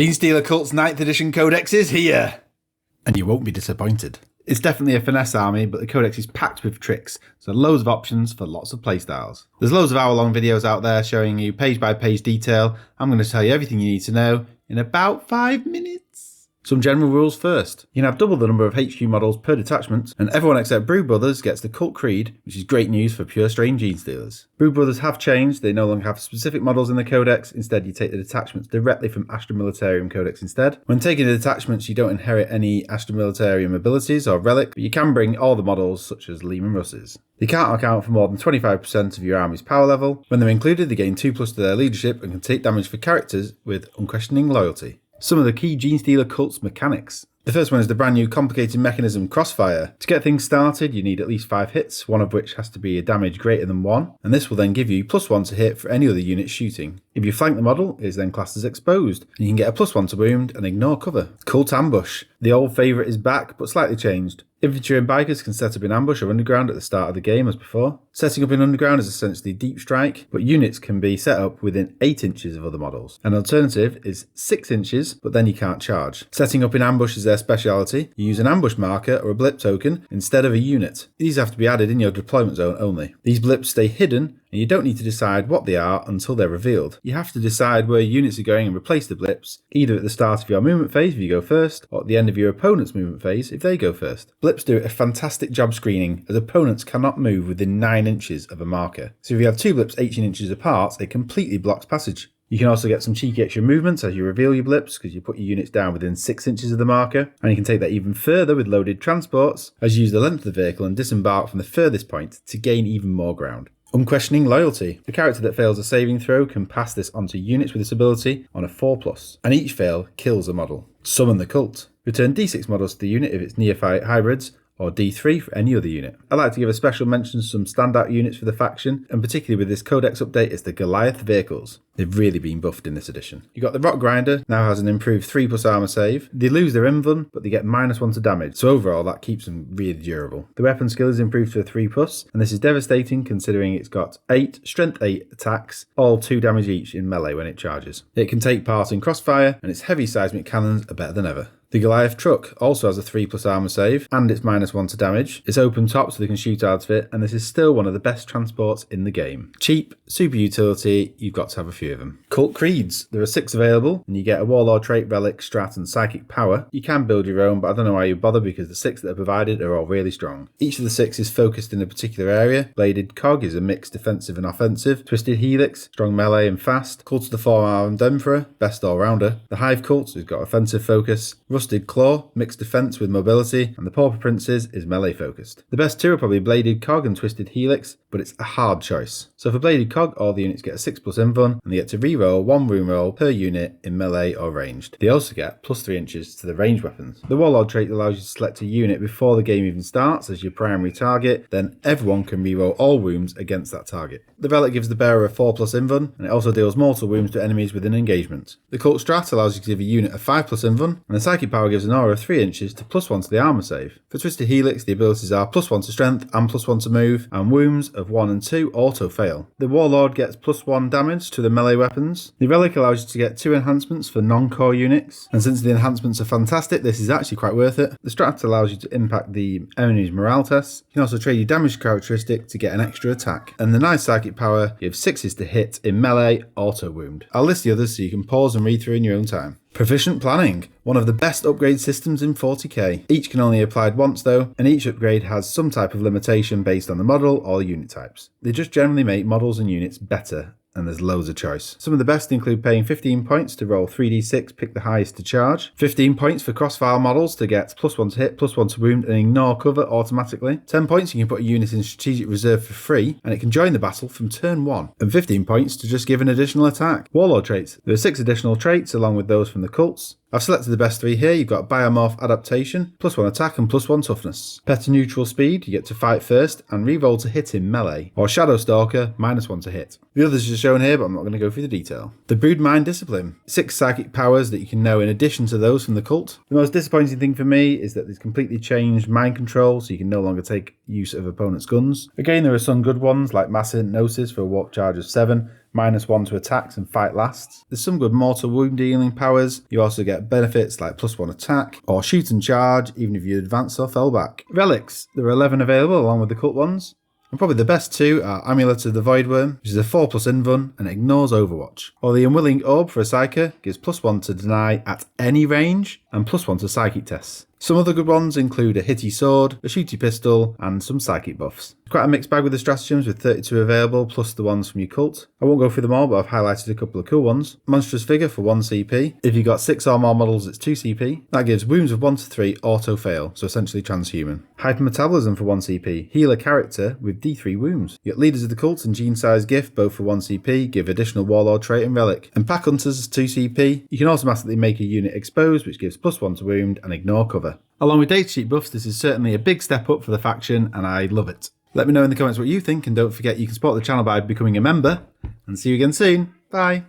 Genestealer Cults 9th edition Codex is here! And you won't be disappointed. It's definitely a finesse army, but the Codex is packed with tricks, so loads of options for lots of playstyles. There's loads of hour-long videos out there showing you page-by-page detail. I'm going to tell you everything you need to know in about 5 minutes. Some general rules first. You can have double the number of HQ models per detachment, and everyone except Brood Brothers gets the Cult Creed, which is great news for pure strain Genestealers. Brood Brothers have changed, they no longer have specific models in the Codex, instead you take the detachments directly from Astra Militarium Codex instead. When taking the detachments you don't inherit any Astra Militarium abilities or relic, but you can bring all the models such as Lehman Russes. They can't account for more than 25% of your army's power level. When they're included they gain 2+ to their leadership and can take damage for characters with unquestioning loyalty. Some of the key Genestealer Cults mechanics. The first one is the brand new complicated mechanism Crossfire. To get things started you need at least 5 hits, one of which has to be a damage greater than 1, and this will then give you +1 to hit for any other unit shooting. If you flank the model, it is then classed as exposed, and you can get a +1 to wound and ignore cover. Cult Ambush. The old favourite is back, but slightly changed. Infantry and bikers can set up in ambush or underground at the start of the game as before. Setting up in underground is essentially deep strike, but units can be set up within 8 inches of other models. An alternative is 6 inches, but then you can't charge. Setting up in ambush is their speciality. You use an ambush marker or a blip token instead of a unit. These have to be added in your deployment zone only. These blips stay hidden, and you don't need to decide what they are until they're revealed. You have to decide where units are going and replace the blips, either at the start of your movement phase if you go first, or at the end of your opponent's movement phase if they go first. Blips do a fantastic job screening, as opponents cannot move within 9 inches of a marker. So if you have 2 blips 18 inches apart, it completely blocks passage. You can also get some cheeky extra movements as you reveal your blips, because you put your units down within 6 inches of the marker, and you can take that even further with loaded transports, as you use the length of the vehicle and disembark from the furthest point to gain even more ground. Unquestioning Loyalty. The character that fails a saving throw can pass this onto units with this ability on a 4+, and each fail kills a model. Summon the Cult. Return D6 models to the unit if it's Neophyte Hybrids, or D3 for any other unit. I'd like to give a special mention to some standout units for the faction, and particularly with this Codex update it's the Goliath Vehicles. They've really been buffed in this edition. You got the Rock Grinder, now has an improved 3+ armor save. They lose their invuln, but they get -1 to damage, so overall that keeps them really durable. The weapon skill is improved to a 3+, and this is devastating considering it's got 8 strength 8 attacks, all 2 damage each in melee when it charges. It can take part in Crossfire, and its heavy seismic cannons are better than ever. The Goliath Truck also has a 3+ armor save, and it's -1 to damage. It's open top so they can shoot out of it, and this is still one of the best transports in the game. Cheap, super utility, you've got to have a few of them. Cult Creeds. There are 6 available, and you get a Warlord trait, Relic, Strat, and Psychic Power. You can build your own, but I don't know why you bother because the 6 that are provided are all really strong. Each of the 6 is focused in a particular area. Bladed Cog is a mixed defensive and offensive. Twisted Helix, strong melee and fast. Cult of the Four-Armed Emperor, best all-rounder. The Hive Cult has got offensive focus. Rusted Claw, mixed defense with mobility, and the Pauper Princes is melee focused. The best 2 are probably Bladed Cog and Twisted Helix, but it's a hard choice. So for Bladed Cog, all the units get a 6+ invuln, and they get to reroll 1 wound roll per unit in melee or ranged. They also get +3 inches to the ranged weapons. The Warlord trait allows you to select a unit before the game even starts as your primary target, then everyone can reroll all wounds against that target. The Relic gives the bearer a 4+ invuln, and it also deals mortal wounds to enemies within engagement. The Cult Strat allows you to give a unit a 5+ invuln, and the Psychic Power gives an aura of 3 inches to +1 to the armor save. For Twisted Helix, the abilities are +1 to strength and +1 to move, and wounds of 1 and 2 auto fail. The Warlord gets +1 damage to the melee weapons. The Relic allows you to get 2 enhancements for non-core units, and since the enhancements are fantastic, this is actually quite worth it. The Strat allows you to impact the enemy's morale tests. You can also trade your damage characteristic to get an extra attack. And the nice Psychic Power gives 6s to hit in melee, auto wound. I'll list the others so you can pause and read through in your own time. Proficient Planning, one of the best upgrade systems in 40k. Each can only be applied once though, and each upgrade has some type of limitation based on the model or unit types. They just generally make models and units better, and there's loads of choice. Some of the best include paying 15 points to roll 3d6, pick the highest to charge, 15 points for crossfire models to get +1 to hit, +1 to wound and ignore cover automatically, 10 points you can put a unit in strategic reserve for free and it can join the battle from turn 1, and 15 points to just give an additional attack. Warlord traits. There are 6 additional traits along with those from the cults. I've selected the best 3 here. You've got Biomorph Adaptation, +1 attack and +1 toughness. Pet neutral speed, you get to fight first and reroll to hit in melee. Or Shadow Stalker, -1 to hit. The others are shown here, but I'm not going to go through the detail. The BROODMIND Discipline. 6 psychic powers that you can know in addition to those from the cult. The most disappointing thing for me is that they've completely changed mind control, so you can no longer take use of opponents' guns. Again, there are some good ones like Mass Hypnosis for a warp charge of 7, -1 to attacks and fight lasts. There's some good mortal wound dealing powers. You also get benefits like +1 attack, or shoot and charge, even if you advance or fell back. Relics, there are 11 available along with the cult ones. And probably the best two are Amulet of the Voidworm, which is a 4+ invuln and ignores Overwatch. Or the Unwilling Orb for a Psyker, gives +1 to deny at any range, and +1 to psychic tests. Some other good ones include a hitty sword, a shooty pistol, and some psychic buffs. Quite a mixed bag with the stratagems, with 32 available, plus the ones from your cult. I won't go through them all, but I've highlighted a couple of cool ones. Monstrous Figure for 1 CP. If you've got 6 or more models, it's 2 CP. That gives wounds of 1 to 3 auto fail, so essentially transhuman. Hypermetabolism for 1 CP. Heal a character with D3 wounds. You get Leaders of the Cult and Gene Size Gift, both for 1 CP, give additional Warlord trait and relic. And Pack Hunters is 2 CP. You can automatically make a unit exposed, which gives +1 to wound and ignore cover. Along with datasheet buffs, this is certainly a big step up for the faction, and I love it. Let me know in the comments what you think, and don't forget you can support the channel by becoming a member, and see you again soon. Bye!